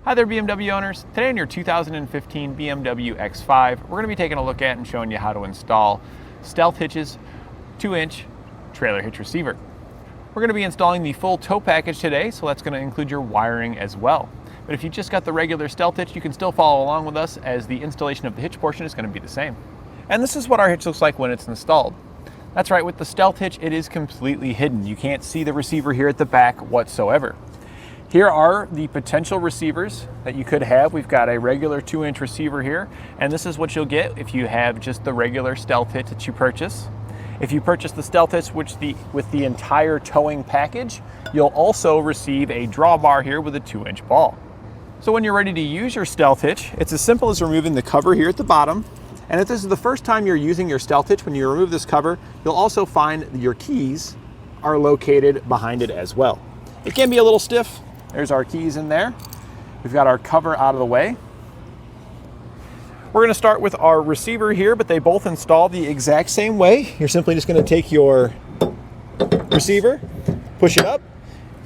Hi there BMW owners. Today on your 2015 BMW X5, we're going to be taking a look at and showing you how to install Stealth Hitches 2-inch trailer hitch receiver. We're going to be installing the full tow package today, so that's going to include your wiring as well. But if you just got the regular Stealth Hitch, you can still follow along with us as the installation of the hitch portion is going to be the same. And this is what our hitch looks like when it's installed. That's right, with the Stealth Hitch, it is completely hidden. You can't see the receiver here at the back whatsoever. Here are the potential receivers that you could have. We've got a regular 2-inch receiver here, and this is what you'll get if you have just the regular Stealth Hitch that you purchase. If you purchase the Stealth Hitch with the entire towing package, you'll also receive a drawbar here with a 2-inch ball. So when you're ready to use your Stealth Hitch, it's as simple as removing the cover here at the bottom. And if this is the first time you're using your Stealth Hitch, when you remove this cover, you'll also find your keys are located behind it as well. It can be a little stiff. There's our keys in there. We've got our cover out of the way. We're going to start with our receiver here, but they both install the exact same way. You're simply just going to take your receiver, push it up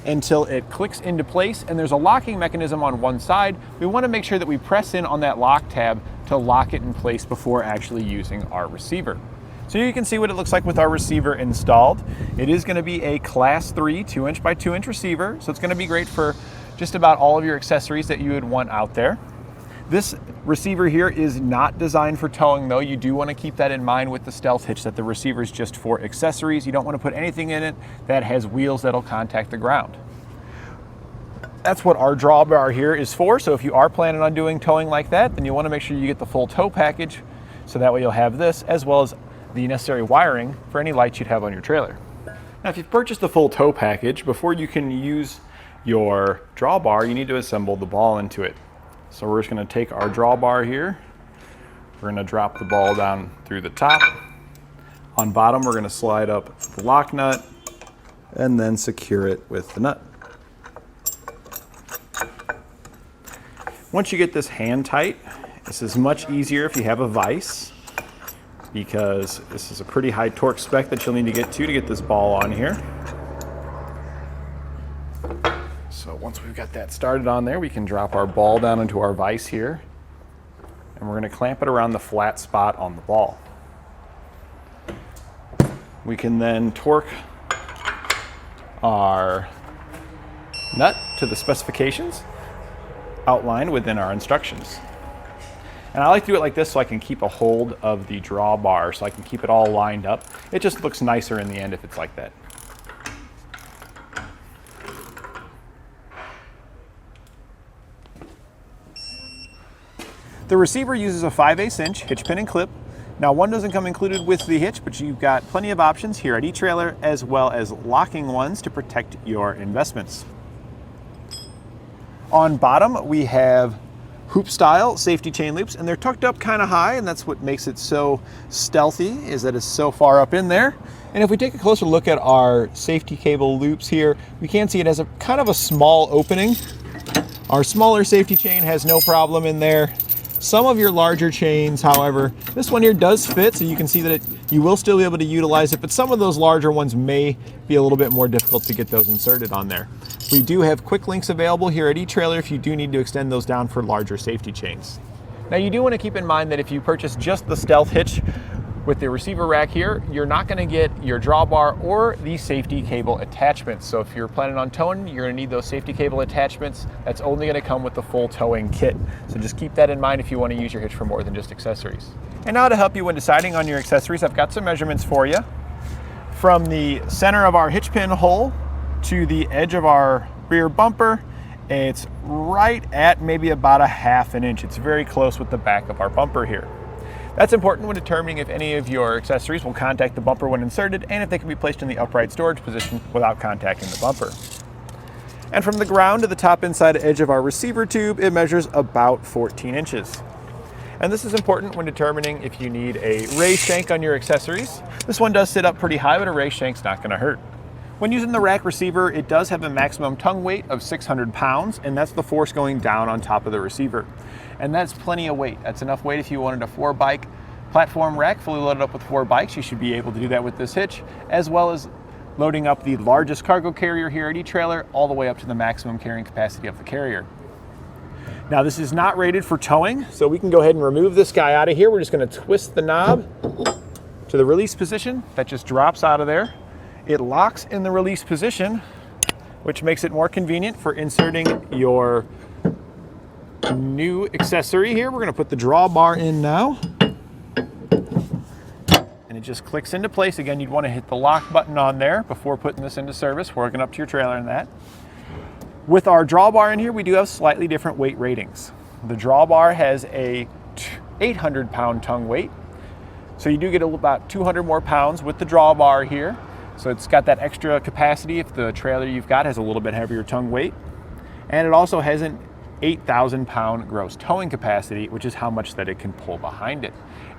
until it clicks into place, and there's a locking mechanism on one side. We want to make sure that we press in on that lock tab to lock it in place before actually using our receiver. So you can see what it looks like with our receiver installed. It is going to be a class 3 2-inch by 2-inch receiver, so it's going to be great for just about all of your accessories that you would want out there. This receiver here is not designed for towing though. You do want to keep that in mind with the Stealth Hitch, that the receiver is just for accessories. You don't want to put anything in it that has wheels that'll contact the ground. That's what our drawbar here is for, so if you are planning on doing towing like that, then you want to make sure you get the full tow package, so that way you'll have this as well as the necessary wiring for any lights you'd have on your trailer. Now, if you've purchased the full tow package, before you can use your drawbar, you need to assemble the ball into it. So we're just going to take our drawbar here. We're going to drop the ball down through the top. On bottom, we're going to slide up the lock nut and then secure it with the nut. Once you get this hand tight, this is much easier if you have a vise, because this is a pretty high torque spec that you'll need to get this ball on here. So once we've got that started on there, we can drop our ball down into our vise here, and we're going to clamp it around the flat spot on the ball. We can then torque our nut to the specifications outlined within our instructions. And I like to do it like this so I can keep a hold of the drawbar, so I can keep it all lined up. It just looks nicer in the end if it's like that. The receiver uses a 5/8 inch hitch pin and clip. Now, one doesn't come included with the hitch, but you've got plenty of options here at eTrailer, as well as locking ones to protect your investments. On bottom, we have hoop style safety chain loops, and they're tucked up kind of high, and that's what makes it so stealthy, is that it's so far up in there. And if we take a closer look at our safety cable loops here, we can see it has a kind of a small opening. Our smaller safety chain has no problem in there. Some of your larger chains, however, this one here does fit, so you can see that you will still be able to utilize it, but some of those larger ones may be a little bit more difficult to get those inserted on there. We do have quick links available here at eTrailer if you do need to extend those down for larger safety chains. Now, you do want to keep in mind that if you purchase just the Stealth Hitch with the receiver rack here, you're not going to get your drawbar or the safety cable attachments. So if you're planning on towing, you're going to need those safety cable attachments. That's only going to come with the full towing kit. So just keep that in mind if you want to use your hitch for more than just accessories. And now to help you when deciding on your accessories, I've got some measurements for you. From the center of our hitch pin hole to the edge of our rear bumper, it's right at maybe about a 1/2 inch. It's very close with the back of our bumper here. That's important when determining if any of your accessories will contact the bumper when inserted, and if they can be placed in the upright storage position without contacting the bumper. And from the ground to the top inside edge of our receiver tube, it measures about 14 inches. And this is important when determining if you need a raised shank on your accessories. This one does sit up pretty high, but a raised shank's not going to hurt. When using the rack receiver, it does have a maximum tongue weight of 600 pounds, and that's the force going down on top of the receiver. And that's plenty of weight. That's enough weight if you wanted a 4-bike platform rack fully loaded up with 4 bikes. You should be able to do that with this hitch, as well as loading up the largest cargo carrier here at eTrailer all the way up to the maximum carrying capacity of the carrier. Now this is not rated for towing, so we can go ahead and remove this guy out of here. We're just going to twist the knob to the release position. That just drops out of there. It locks in the release position, which makes it more convenient for inserting your new accessory here. We're going to put the drawbar in now. And it just clicks into place. Again, you'd want to hit the lock button on there before putting this into service, working up to your trailer and that. With our drawbar in here, we do have slightly different weight ratings. The drawbar has a 800-pound tongue weight. So you do get about 200 more pounds with the drawbar here. So it's got that extra capacity if the trailer you've got has a little bit heavier tongue weight. And it also has an 8,000-pound gross towing capacity, which is how much that it can pull behind it.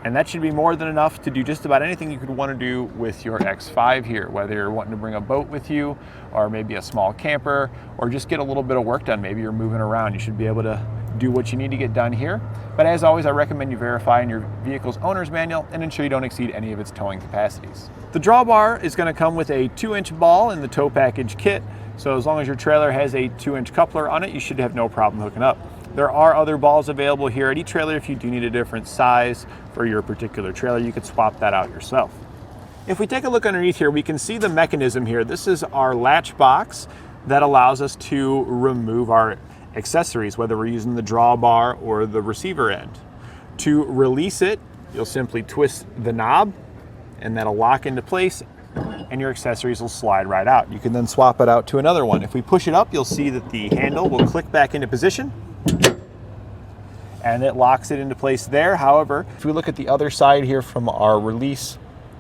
And that should be more than enough to do just about anything you could want to do with your X5 here, whether you're wanting to bring a boat with you, or maybe a small camper, or just get a little bit of work done. Maybe you're moving around. You should be able to do what you need to get done here. But as always, I recommend you verify in your vehicle's owner's manual and ensure you don't exceed any of its towing capacities. The drawbar is going to come with a 2-inch ball in the tow package kit. So as long as your trailer has a 2-inch coupler on it, you should have no problem hooking up. There are other balls available here at eTrailer. If you do need a different size for your particular trailer, you could swap that out yourself. If we take a look underneath here, we can see the mechanism here. This is our latch box that allows us to remove our accessories, whether we're using the drawbar or the receiver end. To release it, you'll simply twist the knob and that'll lock into place and your accessories will slide right out. You can then swap it out to another one. If we push it up, you'll see that the handle will click back into position and it locks it into place there. However, if we look at the other side here from our release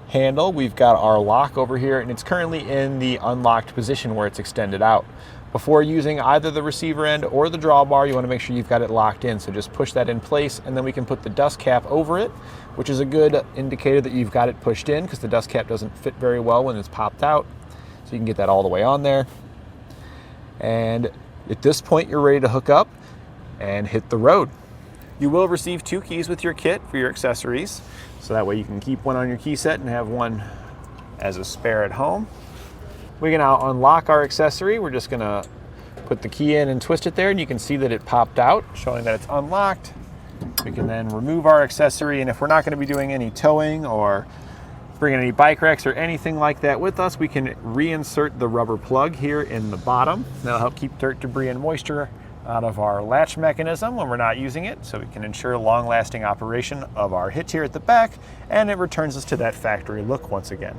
handle, we've got our lock over here and it's currently in the unlocked position where it's extended out. Before using either the receiver end or the drawbar, you want to make sure you've got it locked in. So just push that in place and then we can put the dust cap over it, which is a good indicator that you've got it pushed in because the dust cap doesn't fit very well when it's popped out. So you can get that all the way on there. And at this point, you're ready to hook up and hit the road. You will receive 2 keys with your kit for your accessories. So that way you can keep one on your key set and have one as a spare at home. We can now unlock our accessory. We're just gonna put the key in and twist it there and you can see that it popped out, showing that it's unlocked. We can then remove our accessory, and if we're not gonna be doing any towing or bringing any bike racks or anything like that with us, we can reinsert the rubber plug here in the bottom. That'll help keep dirt, debris, and moisture out of our latch mechanism when we're not using it, so we can ensure long-lasting operation of our hitch here at the back, and it returns us to that factory look once again.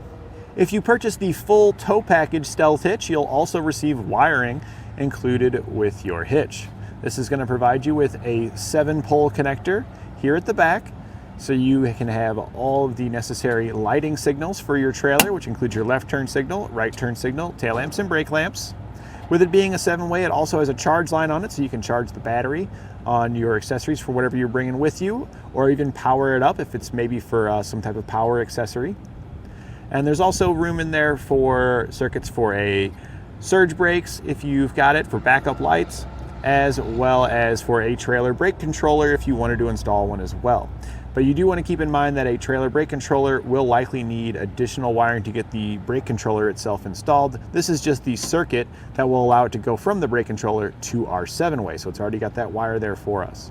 If you purchase the full tow package Stealth Hitch, you'll also receive wiring included with your hitch. This is going to provide you with a 7-pole connector here at the back, so you can have all of the necessary lighting signals for your trailer, which includes your left turn signal, right turn signal, tail lamps, and brake lamps. With it being a 7-way, it also has a charge line on it, so you can charge the battery on your accessories for whatever you're bringing with you, or even power it up if it's maybe for some type of power accessory. And there's also room in there for circuits for a surge brakes if you've got it, for backup lights, as well as for a trailer brake controller if you wanted to install one as well. But you do want to keep in mind that a trailer brake controller will likely need additional wiring to get the brake controller itself installed. This is just the circuit that will allow it to go from the brake controller to our 7-way, so it's already got that wire there for us.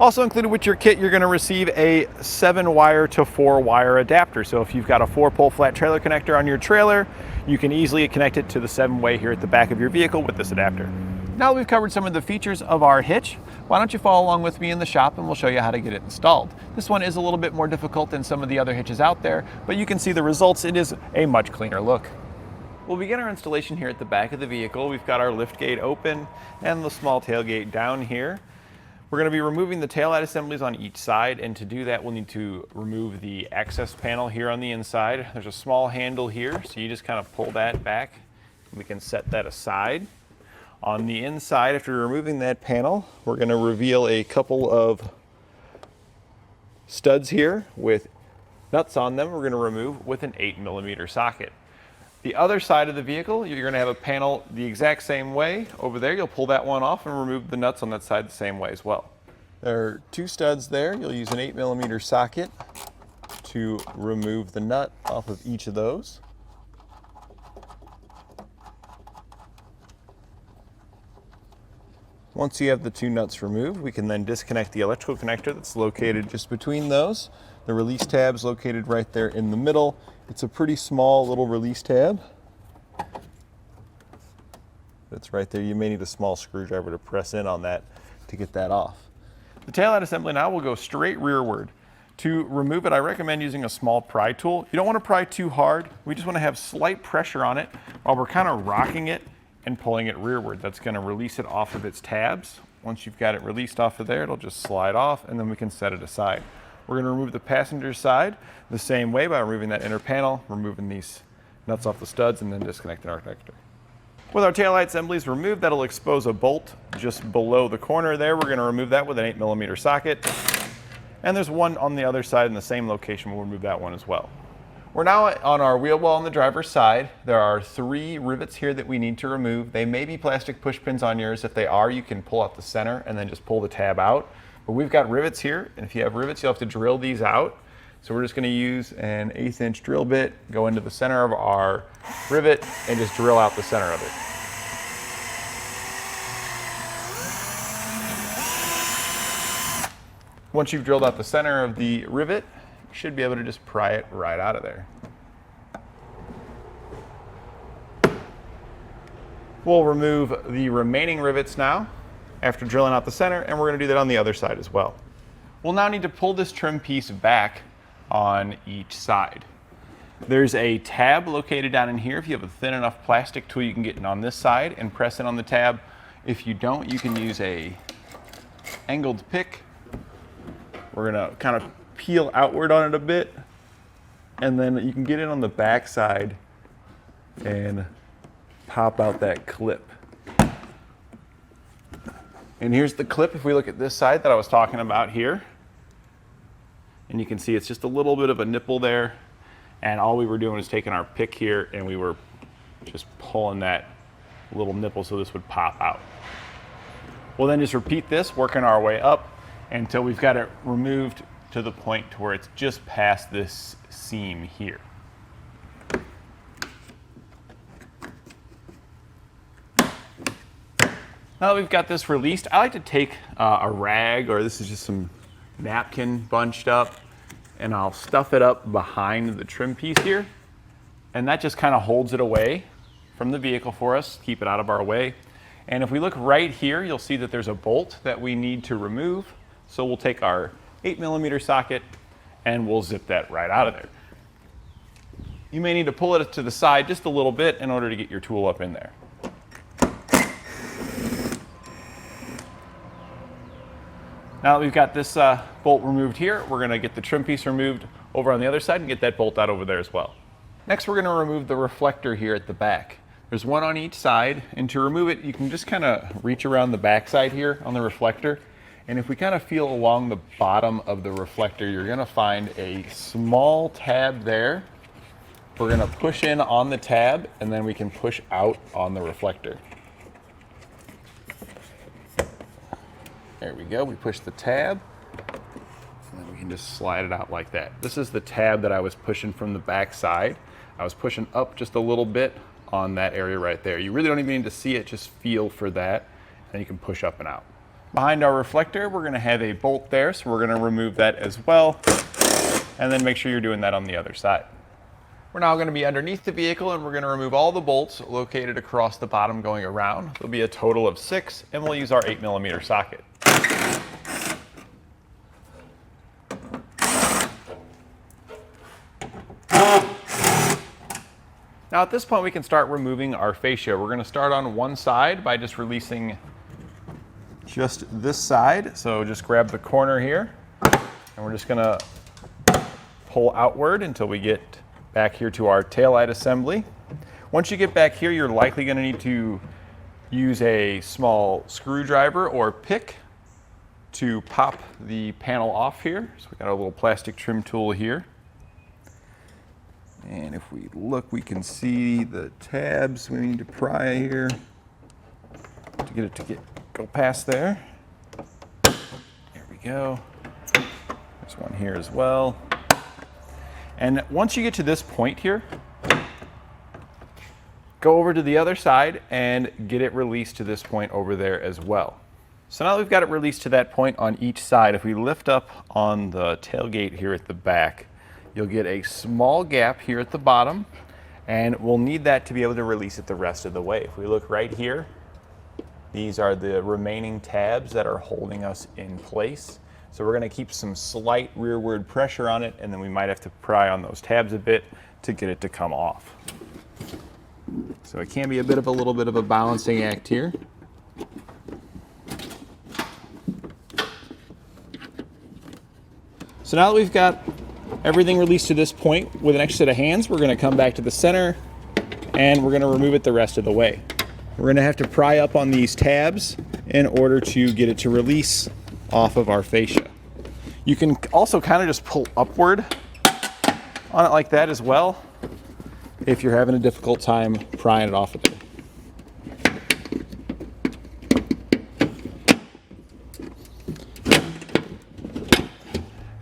Also included with your kit, you're going to receive a 7-wire to 4-wire adapter. So if you've got a 4-pole flat trailer connector on your trailer, you can easily connect it to the 7-way here at the back of your vehicle with this adapter. Now that we've covered some of the features of our hitch, why don't you follow along with me in the shop and we'll show you how to get it installed. This one is a little bit more difficult than some of the other hitches out there, but you can see the results. It is a much cleaner look. We'll begin our installation here at the back of the vehicle. We've got our liftgate open and the small tailgate down here. We're going to be removing the taillight assemblies on each side, and to do that we'll need to remove the access panel here on the inside. There's a small handle here, so you just kind of pull that back. We can set that aside. On the inside, after removing that panel, we're going to reveal a couple of studs here with nuts on them. We're going to remove with an 8mm socket. The other side of the vehicle, you're going to have a panel the exact same way. Over there, you'll pull that one off and remove the nuts on that side the same way as well. There are 2 studs there. You'll use an 8mm socket to remove the nut off of each of those. Once you have the two nuts removed, we can then disconnect the electrical connector that's located just between those. The release tab's located right there in the middle. It's a pretty small little release tab. It's right there. You may need a small screwdriver to press in on that to get that off. The taillight assembly now will go straight rearward. To remove it, I recommend using a small pry tool. You don't want to pry too hard. We just want to have slight pressure on it while we're kind of rocking it and pulling it rearward. That's going to release it off of its tabs. Once you've got it released off of there, it'll just slide off, and then we can set it aside. We're going to remove the passenger side the same way by removing that inner panel, removing these nuts off the studs, and then disconnecting our connector. With our taillight assemblies removed, that'll expose a bolt just below the corner there. We're going to remove that with an 8mm socket. And there's one on the other side in the same location. We'll remove that one as well. We're now on our wheel well on the driver's side. There are 3 rivets here that we need to remove. They may be plastic push pins on yours. If they are, you can pull out the center and then just pull the tab out. But we've got rivets here, and if you have rivets, you'll have to drill these out. So we're just going to use an 1/8 inch drill bit, go into the center of our rivet, and just drill out the center of it. Once you've drilled out the center of the rivet, you should be able to just pry it right out of there. We'll remove the remaining rivets now after drilling out the center, and we're going to do that on the other side as well. We'll now need to pull this trim piece back on each side. There's a tab located down in here. If you have a thin enough plastic tool, you can get it on this side and press it on the tab. If you don't, you can use a angled pick. We're going to kind of peel outward on it a bit, and then you can get it on the back side and pop out that clip. And here's the clip if we look at this side that I was talking about here. And you can see it's just a little bit of a nipple there, and all we were doing was taking our pick here and we were just pulling that little nipple so this would pop out. We'll then just repeat this, working our way up until we've got it removed to the point to where it's just past this seam here. Now that we've got this released, I like to take a rag, or this is just some napkin bunched up, and I'll stuff it up behind the trim piece here, and that just kind of holds it away from the vehicle for us, keep it out of our way. And if we look right here, you'll see that there's a bolt that we need to remove. So we'll take our 8mm socket and we'll zip that right out of there. You may need to pull it to the side just a little bit in order to get your tool up in there. Now that we've got this bolt removed here, we're going to get the trim piece removed over on the other side and get that bolt out over there as well. Next, we're going to remove the reflector here at the back. There's one on each side, and to remove it, you can just kind of reach around the back side here on the reflector. And if we kind of feel along the bottom of the reflector, you're going to find a small tab there. We're going to push in on the tab, and then we can push out on the reflector. There we go. We push the tab, and then we can just slide it out like that. This is the tab that I was pushing from the back side. I was pushing up just a little bit on that area right there. You really don't even need to see it, just feel for that, and you can push up and out. Behind our reflector, we're going to have a bolt there, so we're going to remove that as well, and then make sure you're doing that on the other side. We're now going to be underneath the vehicle, and we're going to remove all the bolts located across the bottom going around. There'll be a total of 6, and we'll use our 8mm socket. Now at this point we can start removing our fascia. We're going to start on one side by just releasing just this side. So just grab the corner here, and we're just going to pull outward until we get back here to our taillight assembly. Once you get back here, you're likely going to need to use a small screwdriver or pick to pop the panel off here. So we got a little plastic trim tool here. And if we look, we can see the tabs we need to pry here to get it to go past there. There we go. There's one here as well. And once you get to this point here, go over to the other side and get it released to this point over there as well. So now that we've got it released to that point on each side, if we lift up on the tailgate here at the back, you'll get a small gap here at the bottom, and we'll need that to be able to release it the rest of the way. If we look right here, these are the remaining tabs that are holding us in place. So we're going to keep some slight rearward pressure on it, and then we might have to pry on those tabs a bit to get it to come off. So it can be a little bit of a balancing act here. So now that we've got everything released to this point with an extra set of hands, we're going to come back to the center and we're going to remove it the rest of the way. We're going to have to pry up on these tabs in order to get it to release off of our fascia. You can also kind of just pull upward on it like that as well if you're having a difficult time prying it off of there.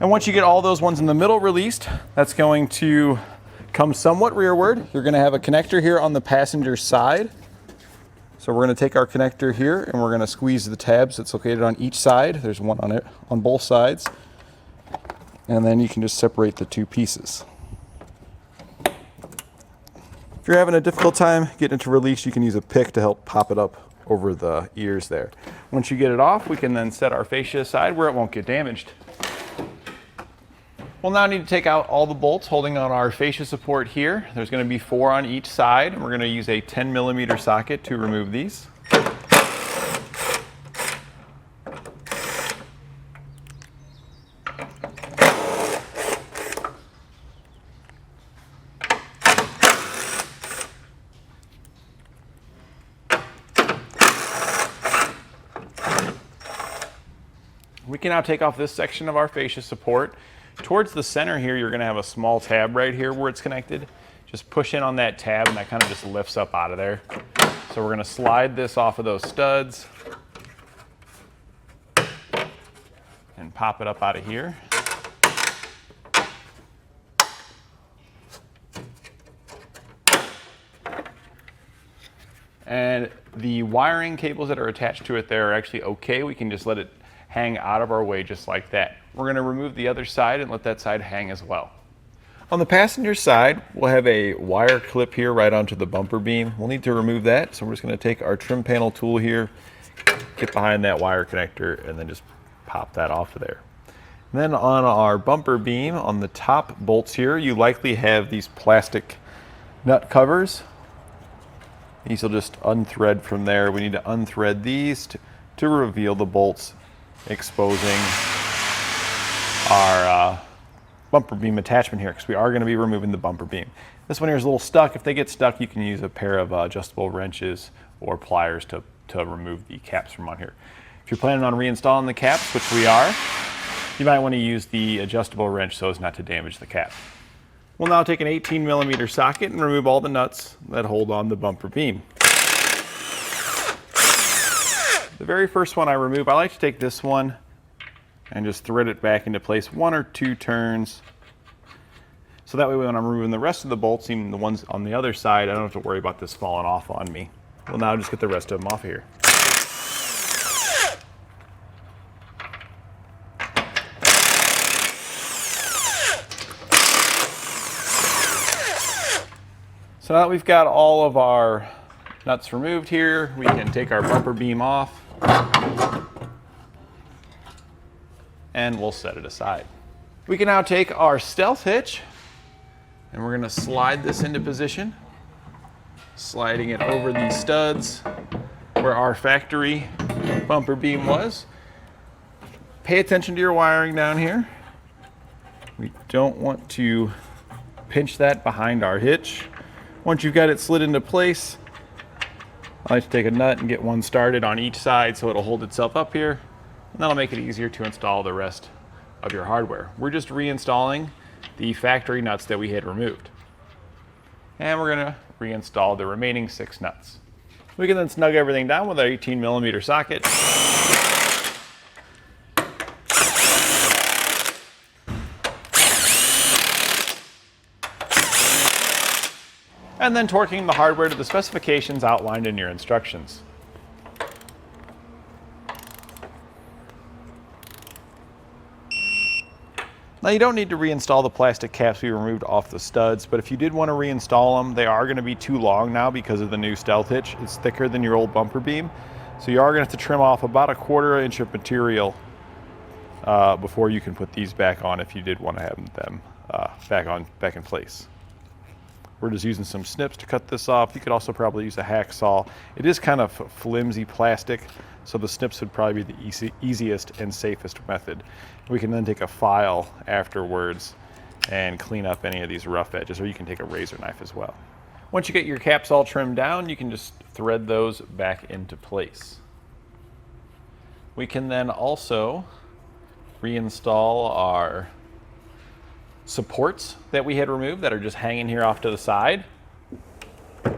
And once you get all those ones in the middle released, that's going to come somewhat rearward. You're going to have a connector here on the passenger side. So we're going to take our connector here and we're going to squeeze the tabs that's located on each side. There's one on it on both sides. And then you can just separate the two pieces. If you're having a difficult time getting it to release, you can use a pick to help pop it up over the ears there. Once you get it off, we can then set our fascia aside where it won't get damaged. We'll now need to take out all the bolts holding on our fascia support here. There's going to be 4 on each side, and we're going to use a 10mm socket to remove these. We can now take off this section of our fascia support. Towards the center here, you're going to have a small tab right here where it's connected. Just push in on that tab and that kind of just lifts up out of there. So we're going to slide this off of those studs and pop it up out of here. And the wiring cables that are attached to it there are actually okay. We can just let it hang out of our way just like that. We're going to remove the other side and let that side hang as well. On the passenger side, we'll have a wire clip here right onto the bumper beam. We'll need to remove that, so we're just going to take our trim panel tool here, get behind that wire connector, and then just pop that off of there. And then on our bumper beam, on the top bolts here, you likely have these plastic nut covers. These will just unthread from there. We need to unthread these to reveal the bolts, exposing our bumper beam attachment here, because we are going to be removing the bumper beam. This one here is a little stuck. If they get stuck, you can use a pair of adjustable wrenches or pliers to remove the caps from on here. If you're planning on reinstalling the caps, which we are, you might want to use the adjustable wrench so as not to damage the cap. We'll now take an 18mm socket and remove all the nuts that hold on the bumper beam. The very first one I remove, I like to take this one and just thread it back into place 1 or 2 turns. So that way when I'm removing the rest of the bolts, even the ones on the other side, I don't have to worry about this falling off on me. We'll now just get the rest of them off of here. So now that we've got all of our nuts removed here, we can take our bumper beam off and we'll set it aside. We can now take our Stealth Hitch and we're going to slide this into position, sliding it over these studs where our factory bumper beam was. Pay attention to your wiring down here. We don't want to pinch that behind our hitch. Once you've got it slid into place, I like to take a nut and get one started on each side so it'll hold itself up here, and that'll make it easier to install the rest of your hardware. We're just reinstalling the factory nuts that we had removed. And we're going to reinstall the remaining 6 nuts. We can then snug everything down with our 18mm socket. And then torquing the hardware to the specifications outlined in your instructions. Now you don't need to reinstall the plastic caps we removed off the studs, but if you did want to reinstall them, they are going to be too long now because of the new Stealth Hitch. It's thicker than your old bumper beam. So you are going to have to trim off about 1/4 inch of material before you can put these back on if you did want to have them back in place. We're just using some snips to cut this off. You could also probably use a hacksaw. It is kind of flimsy plastic, so the snips would probably be the easiest and safest method. We can then take a file afterwards and clean up any of these rough edges, or you can take a razor knife as well. Once you get your caps all trimmed down, you can just thread those back into place. We can then also reinstall our supports that we had removed that are just hanging here off to the side. So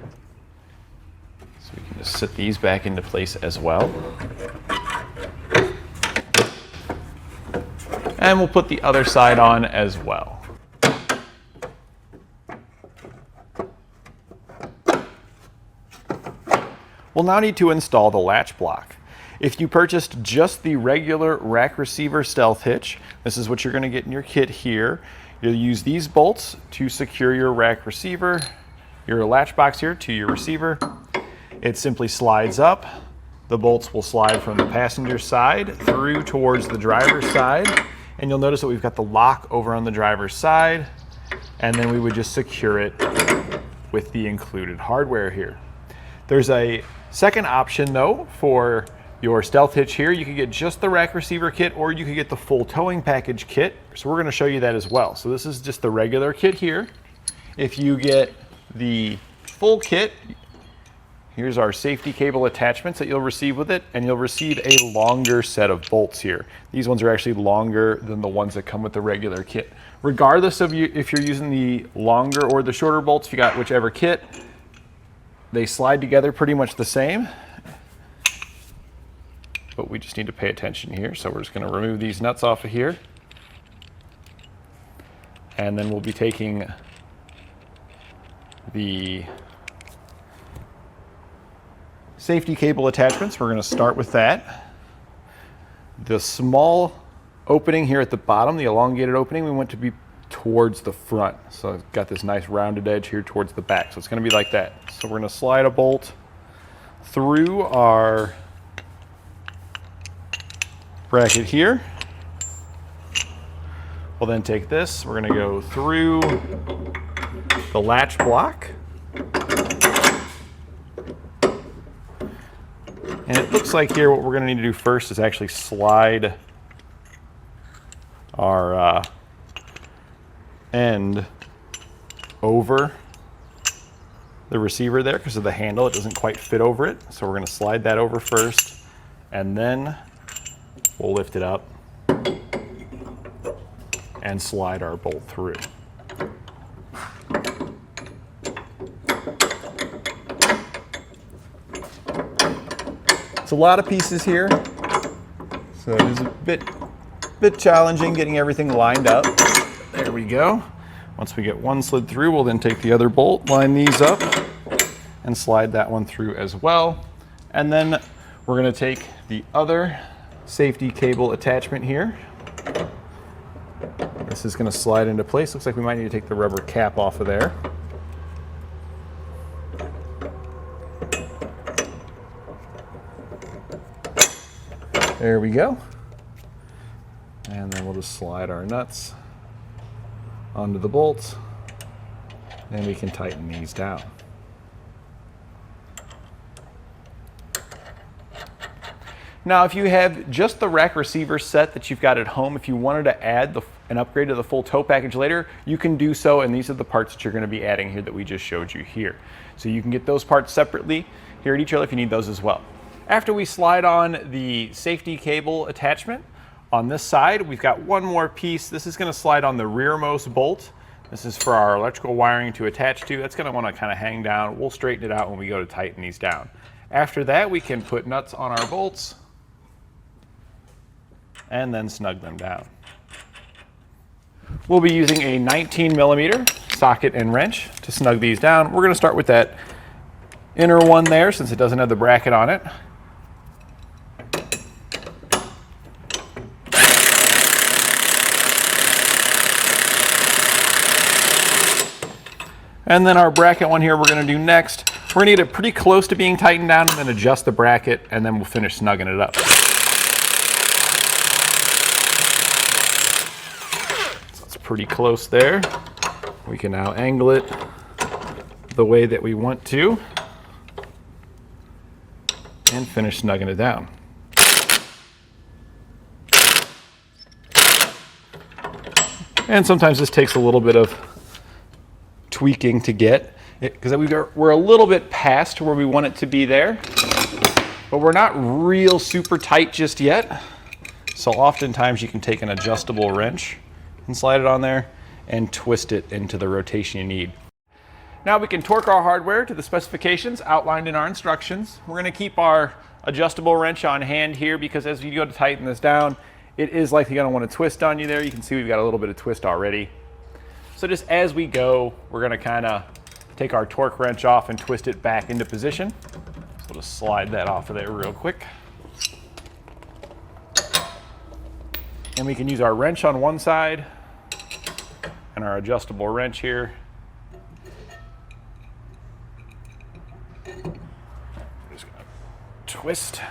we can just sit these back into place as well. And we'll put the other side on as well. We'll now need to install the latch block. If you purchased just the regular rack receiver Stealth Hitch, this is what you're going to get in your kit here. You'll use these bolts to secure your rack receiver, your latch box here to your receiver. It simply slides up. The bolts will slide from the passenger side through towards the driver's side. And you'll notice that we've got the lock over on the driver's side. And then we would just secure it with the included hardware here. There's a second option though for your Stealth Hitch here. You could get just the rack receiver kit, or you could get the full towing package kit. So we're going to show you that as well. So this is just the regular kit here. If you get the full kit, here's our safety cable attachments that you'll receive with it, and you'll receive a longer set of bolts here. These ones are actually longer than the ones that come with the regular kit. Regardless of if you're using the longer or the shorter bolts, if you got whichever kit, they slide together pretty much the same. But we just need to pay attention here. So we're just going to remove these nuts off of here. And then we'll be taking the safety cable attachments. We're going to start with that. The small opening here at the bottom, the elongated opening, we want to be towards the front. So it's got this nice rounded edge here towards the back. So it's going to be like that. So we're going to slide a bolt through our bracket here. We'll then take this, we're going to go through the latch block. And it looks like here what we're going to need to do first is actually slide our end over the receiver there because of the handle. It doesn't quite fit over it. So we're going to slide that over first, and then we'll lift it up and slide our bolt through. It's a lot of pieces here, so it is a bit challenging getting everything lined up. There we go. Once we get one slid through, we'll then take the other bolt, line these up, and slide that one through as well. And then we're going to take the other safety cable attachment here. This is going to slide into place. Looks like we might need to take the rubber cap off of there. There we go. And then we'll just slide our nuts onto the bolts, and we can tighten these down. Now, if you have just the rack receiver set that you've got at home, if you wanted to add an upgrade to the full tow package later, you can do so, and these are the parts that you're going to be adding here that we just showed you here. So you can get those parts separately here at etrailer if you need those as well. After we slide on the safety cable attachment, on this side, we've got one more piece. This is going to slide on the rearmost bolt. This is for our electrical wiring to attach to. That's going to want to kind of hang down. We'll straighten it out when we go to tighten these down. After that, we can put nuts on our bolts and then snug them down. We'll be using a 19mm socket and wrench to snug these down. We're going to start with that inner one there since it doesn't have the bracket on it. And then our bracket one here we're going to do next. We're going to get it pretty close to being tightened down and then adjust the bracket, and then we'll finish snugging it up. So it's pretty close there. We can now angle it the way that we want to and finish snugging it down. And sometimes this takes a little bit of tweaking to get it, because we're a little bit past where we want it to be there, but we're not real super tight just yet. So oftentimes you can take an adjustable wrench and slide it on there and twist it into the rotation you need. Now we can torque our hardware to the specifications outlined in our instructions. We're going to keep our adjustable wrench on hand here because as you go to tighten this down, it is likely going to want to twist on you there. You can see we've got a little bit of twist already. So just as we go, we're going to kind of take our torque wrench off and twist it back into position. So we'll just slide that off of there real quick. And we can use our wrench on one side and our adjustable wrench here. Just gonna twist.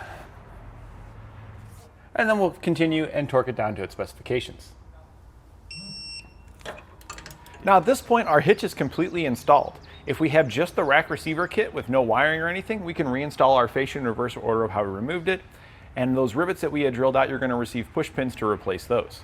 And then we'll continue and torque it down to its specifications. Now at this point, our hitch is completely installed. If we have just the rack receiver kit with no wiring or anything, we can reinstall our fascia in reverse order of how we removed it. And those rivets that we had drilled out, you're going to receive push pins to replace those.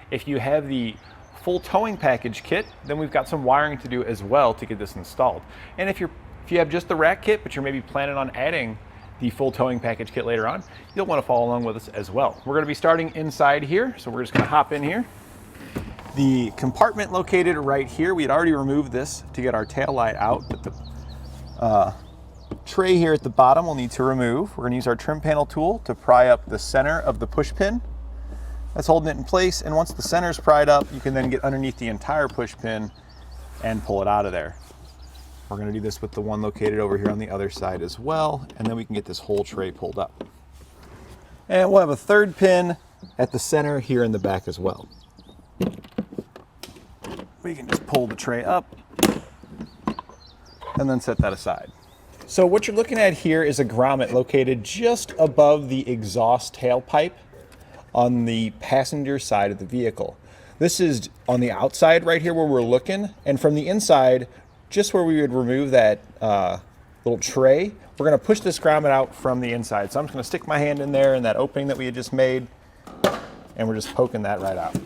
If you have the full towing package kit, then we've got some wiring to do as well to get this installed. And if you have just the rack kit, but you're maybe planning on adding the full towing package kit later on, you'll want to follow along with us as well. We're going to be starting inside here, so we're just going to hop in here. The compartment located right here, we had already removed this to get our tail light out, but the tray here at the bottom we'll need to remove. We're going to use our trim panel tool to pry up the center of the push pin. That's holding it in place, and once the center is pried up, you can then get underneath the entire push pin and pull it out of there. We're going to do this with the one located over here on the other side as well, and then we can get this whole tray pulled up. And we'll have a third pin at the center here in the back as well. We can just pull the tray up and then set that aside. So what you're looking at here is a grommet located just above the exhaust tailpipe on the passenger side of the vehicle. This is on the outside right here where we're looking, and from the inside, just where we would remove that little tray, we're going to push this grommet out from the inside. So I'm just going to stick my hand in there in that opening that we had just made, and we're just poking that right out.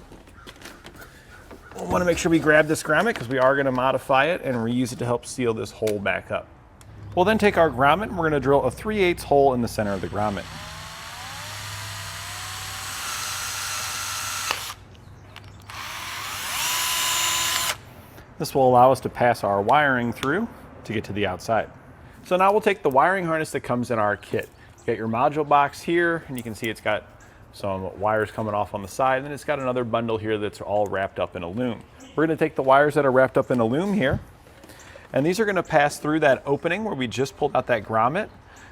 We'll want to make sure we grab this grommet because we are going to modify it and reuse it to help seal this hole back up. We'll then take our grommet and we're going to drill a 3/8 hole in the center of the grommet. This will allow us to pass our wiring through to get to the outside. So now we'll take the wiring harness that comes in our kit. You got your module box here, and you can see it's got some wires coming off on the side, and then it's got another bundle here that's all wrapped up in a loom. We're going to take the wires that are wrapped up in a loom here, and these are going to pass through that opening where we just pulled out that grommet.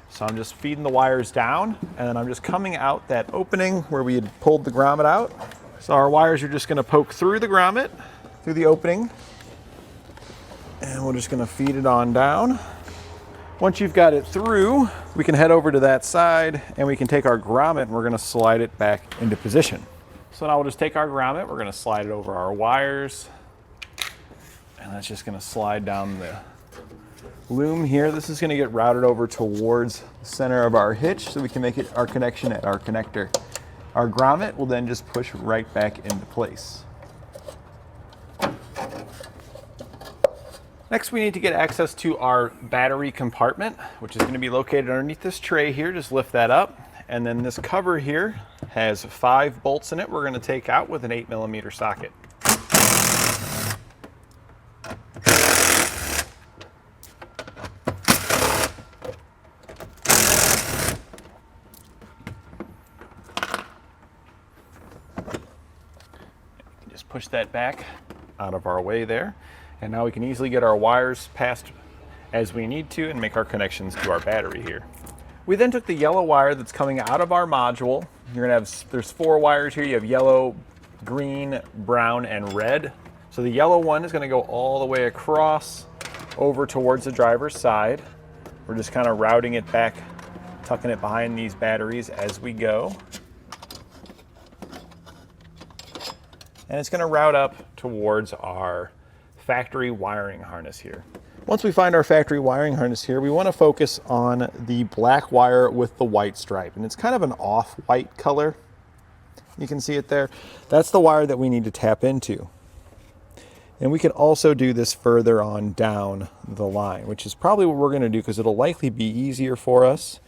So I'm just feeding the wires down, and then I'm just coming out that opening where we had pulled the grommet out. So our wires are just going to poke through the grommet, through the opening, and we're just going to feed it on down. Once you've got it through, we can head over to that side and we can take our grommet and we're going to slide it back into position. So now we'll just take our grommet, we're going to slide it over our wires, and that's just going to slide down the loom here. This is going to get routed over towards the center of our hitch so we can make it our connection at our connector. Our grommet will then just push right back into place. Next, we need to get access to our battery compartment, which is going to be located underneath this tray here. Just lift that up. And then this cover here has 5 bolts in it we're going to take out with an 8mm socket. Just push that back out of our way there. And now we can easily get our wires passed as we need to and make our connections to our battery here. We then took the yellow wire that's coming out of our module. You're gonna have, there's 4 wires here. You have yellow, green, brown, and red. So the yellow one is gonna go all the way across over towards the driver's side. We're just kind of routing it back, tucking it behind these batteries as we go. And it's going to route up towards our factory wiring harness here. Once we find our factory wiring harness here, we want to focus on the black wire with the white stripe. And it's kind of an off-white color. You can see it there. That's the wire that we need to tap into. And we can also do this further on down the line, which is probably what we're going to do because it'll likely be easier for us.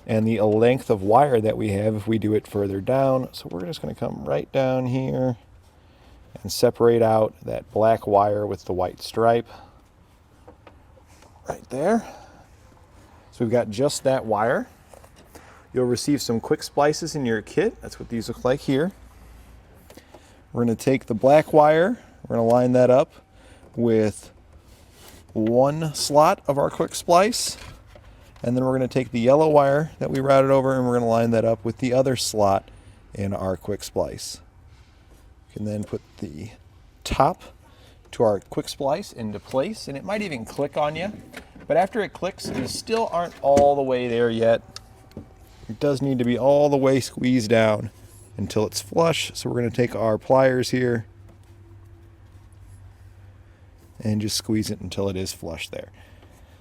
And the length of wire that we have if we do it further down. So we're just going to come right down here and separate out that black wire with the white stripe right there. So we've got just that wire. You'll receive some quick splices in your kit. That's what these look like here. We're going to take the black wire, we're going to line that up with one slot of our quick splice, and then we're going to take the yellow wire that we routed over and we're going to line that up with the other slot in our quick splice. You can then put the top to our quick splice into place, and it might even click on you, but after it clicks, you still aren't all the way there yet. It does need to be all the way squeezed down until it's flush. So we're going to take our pliers here and just squeeze it until it is flush there.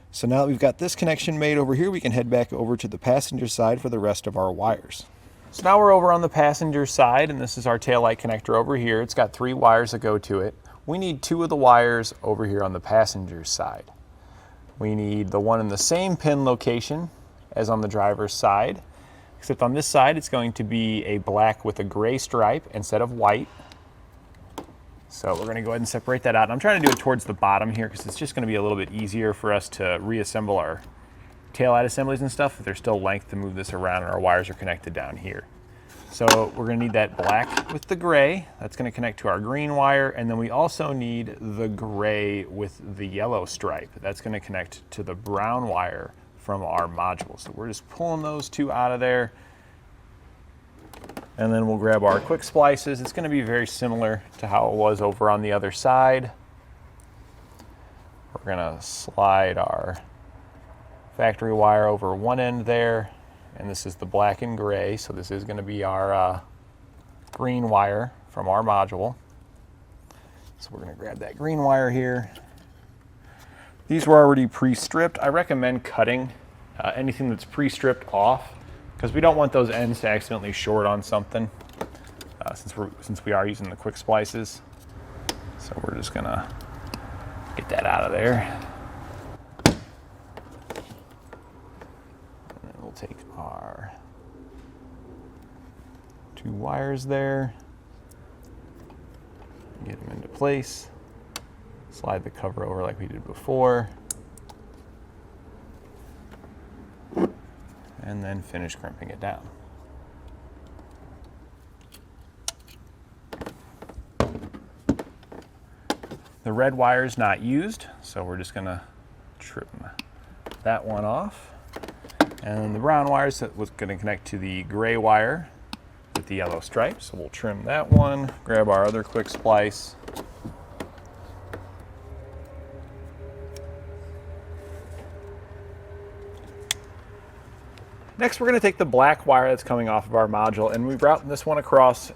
So now that we've got this connection made over here, we can head back over to the passenger side for the rest of our wires. So now we're over on the passenger side, and this is our taillight connector over here. It's got 3 wires that go to it. We need 2 of the wires over here on the passenger side. We need the one in the same pin location as on the driver's side, except on this side it's going to be a black with a gray stripe instead of white. So we're going to go ahead and separate that out. And I'm trying to do it towards the bottom here because it's just going to be a little bit easier for us to reassemble our taillight assemblies and stuff if there's still length to move this around and our wires are connected down here. So we're going to need that black with the gray. That's going to connect to our green wire, and then we also need the gray with the yellow stripe. That's going to connect to the brown wire from our module. So we're just pulling those 2 out of there, and then we'll grab our quick splices. It's going to be very similar to how it was over on the other side. We're going to slide our factory wire over one end there, and this is the black and gray, so this is going to be our green wire from our module. So we're going to grab that green wire here. These were already pre-stripped. I recommend cutting anything that's pre-stripped off because we don't want those ends to accidentally short on something since we are using the quick splices. So we're just going to get that out of there. Take our 2 wires there, get them into place, slide the cover over like we did before, and then finish crimping it down. The red wire is not used, so we're just going to trim that one off. And the brown wire is going to connect to the gray wire with the yellow stripe. So we'll trim that one, grab our other quick splice. Next, we're going to take the black wire that's coming off of our module, and we route this one across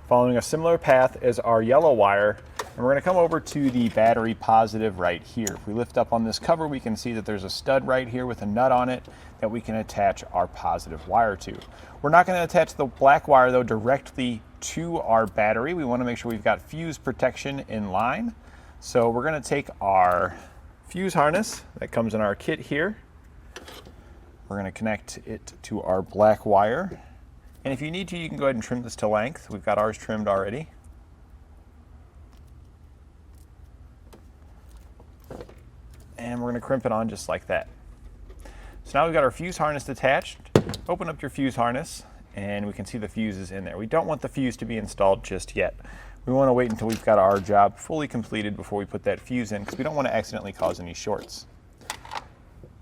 following a similar path as our yellow wire. And we're going to come over to the battery positive right here. If we lift up on this cover, we can see that there's a stud right here with a nut on it that we can attach our positive wire to. We're not going to attach the black wire though directly to our battery. We want to make sure we've got fuse protection in line. So we're going to take our fuse harness that comes in our kit here. We're going to connect it to our black wire. And if you need to, you can go ahead and trim this to length. We've got ours trimmed already. And we're going to crimp it on just like that. So now we've got our fuse harness attached. Open up your fuse harness and we can see the fuses in there. We don't want the fuse to be installed just yet. We want to wait until we've got our job fully completed before we put that fuse in because we don't want to accidentally cause any shorts.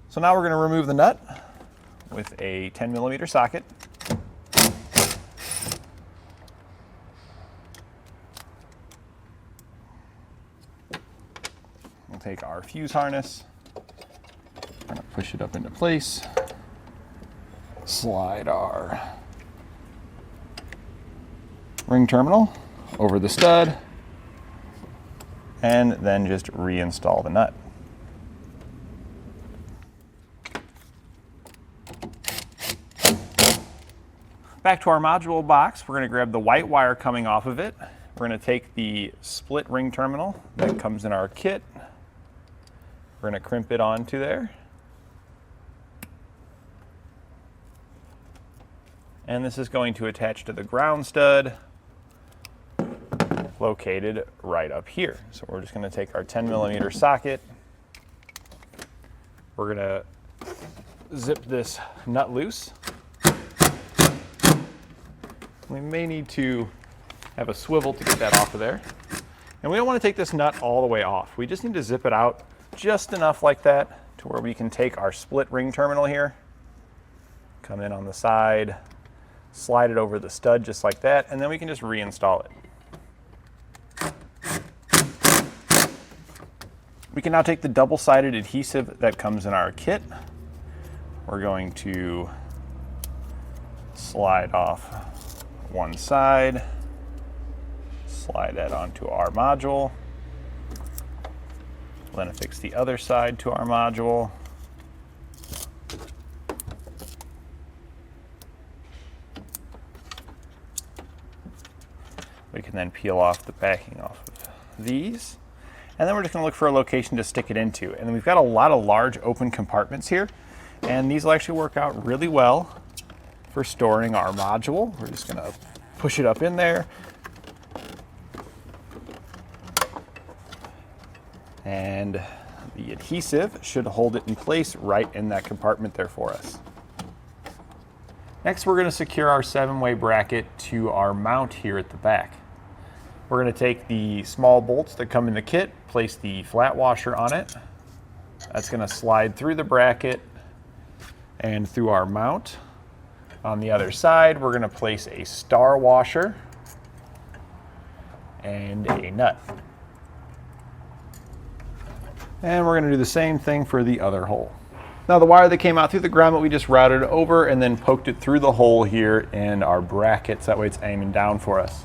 So now we're going to remove the nut with a 10mm socket. take our fuse harness, we're going to push it up into place, slide our ring terminal over the stud, and then just reinstall the nut. Back to our module box, we're going to grab the white wire coming off of it. We're going to take the split ring terminal that comes in our kit. We're going to crimp it onto there. And this is going to attach to the ground stud located right up here. So we're just going to take our 10mm socket. We're going to zip this nut loose. We may need to have a swivel to get that off of there. And we don't want to take this nut all the way off. We just need to zip it out just enough like that to where we can take our split ring terminal here, come in on the side, slide it over the stud just like that, and then we can just reinstall it. We can now take the double-sided adhesive that comes in our kit. We're going to slide off one side, slide that onto our module, then affix the other side to our module. We can then peel off the backing off of these, and then we're just going to look for a location to stick it into. And then we've got a lot of large open compartments here, and these will actually work out really well for storing our module. We're just going to push it up in there, and the adhesive should hold it in place right in that compartment there for us. Next, we're going to secure our 7-way bracket to our mount here at the back. We're going to take the small bolts that come in the kit, place the flat washer on it. That's going to slide through the bracket and through our mount. On the other side, we're going to place a star washer and a nut. And we're going to do the same thing for the other hole. Now the wire that came out through the grommet, we just routed it over and then poked it through the hole here in our brackets. That way it's aiming down for us.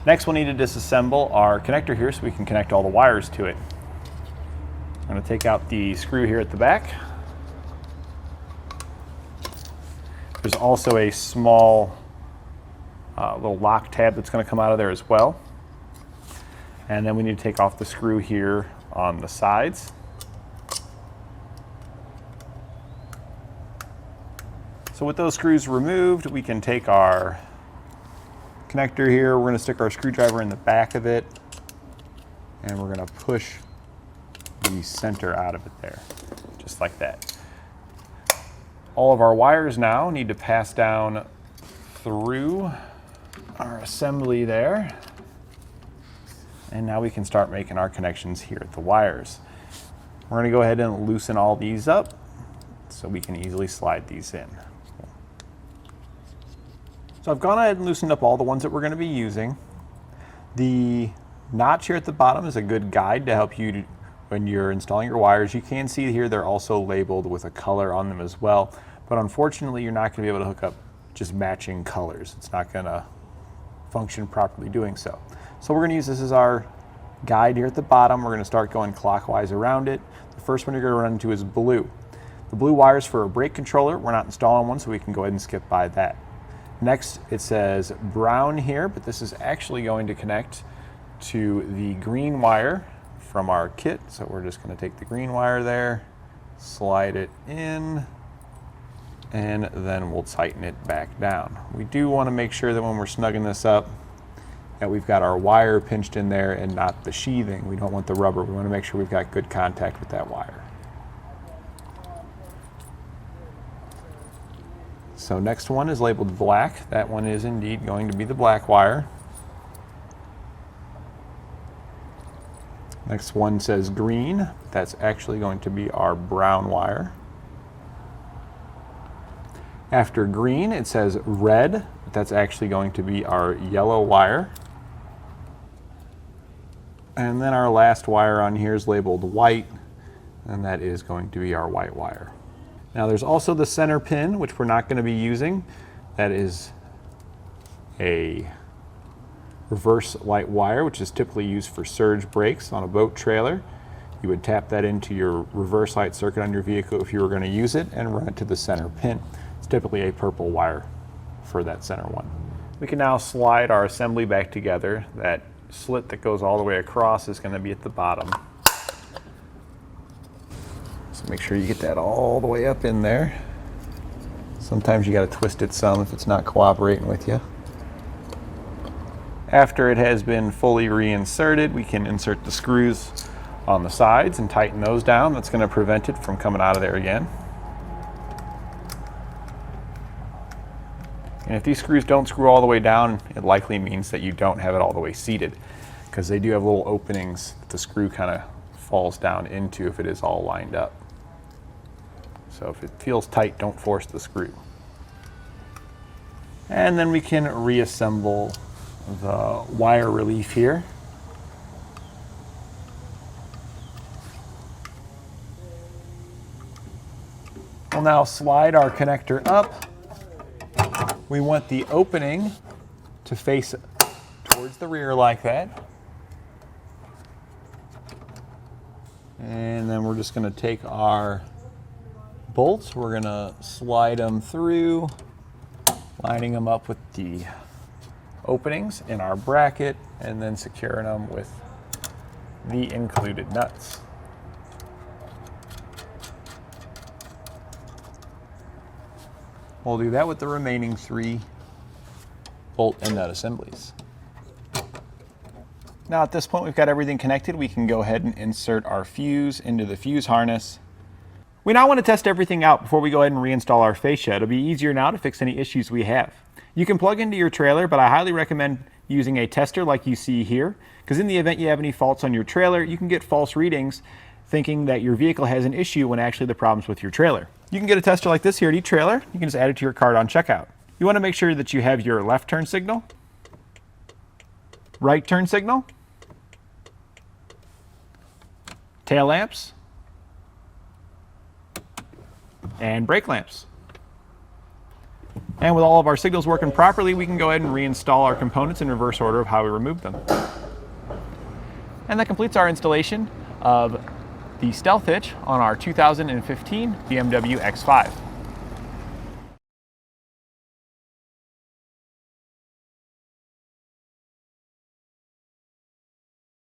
Next we'll need to disassemble our connector here so we can connect all the wires to it. I'm going to take out the screw here at the back. There's also a small little lock tab that's going to come out of there as well. And then we need to take off the screw here on the sides. So with those screws removed, we can take our connector here. We're going to stick our screwdriver in the back of it, and we're going to push the center out of it there, just like that. All of our wires now need to pass down through our assembly there. And now we can start making our connections here at the wires. We're going to go ahead and loosen all these up so we can easily slide these in. So I've gone ahead and loosened up all the ones that we're going to be using. The notch here at the bottom is a good guide to help you when you're installing your wires. You can see here they're also labeled with a color on them as well, but unfortunately you're not going to be able to hook up just matching colors. It's not going to function properly doing so. So we're going to use this as our guide here at the bottom. We're going to start going clockwise around it. The first one you're going to run into is blue. The blue wire is for a brake controller. We're not installing one, so we can go ahead and skip by that. Next, it says brown here, but this is actually going to connect to the green wire from our kit. So we're just going to take the green wire there, slide it in, and then we'll tighten it back down. We do want to make sure that when we're snugging this up, that we've got our wire pinched in there and not the sheathing. We don't want the rubber. We want to make sure we've got good contact with that wire. So next one is labeled black. That one is indeed going to be the black wire. Next one says green. That's actually going to be our brown wire. After green, it says red. That's actually going to be our yellow wire. And then our last wire on here is labeled white, and that is going to be our white wire. Now there's also the center pin, which we're not going to be using. That is a reverse light wire, which is typically used for surge brakes on a boat trailer. You would tap that into your reverse light circuit on your vehicle if you were going to use it and run it to the center pin. It's typically a purple wire for that center one. We can now slide our assembly back together. That slit that goes all the way across is going to be at the bottom. So make sure you get that all the way up in there. Sometimes you got to twist it some if it's not cooperating with you. After it has been fully reinserted, we can insert the screws on the sides and tighten those down. That's going to prevent it from coming out of there again. And if these screws don't screw all the way down, it likely means that you don't have it all the way seated, because they do have little openings that the screw kind of falls down into if it is all lined up. So if it feels tight, don't force the screw. And then we can reassemble the wire relief here. We'll now slide our connector up. We want the opening to face towards the rear like that. And then we're just going to take our bolts, we're going to slide them through, lining them up with the openings in our bracket, and then securing them with the included nuts. We'll do that with the remaining 3 bolt and nut assemblies. Now at this point we've got everything connected, we can go ahead and insert our fuse into the fuse harness. We now want to test everything out before we go ahead and reinstall our fascia. It'll be easier now to fix any issues we have. You can plug into your trailer, but I highly recommend using a tester like you see here, because in the event you have any faults on your trailer, you can get false readings thinking that your vehicle has an issue when actually the problem's with your trailer. You can get a tester like this here at eTrailer. You can just add it to your cart on checkout. You want to make sure that you have your left turn signal, right turn signal, tail lamps, and brake lamps. And with all of our signals working properly, we can go ahead and reinstall our components in reverse order of how we removed them. And that completes our installation of the Stealth Hitch on our 2015 BMW X5.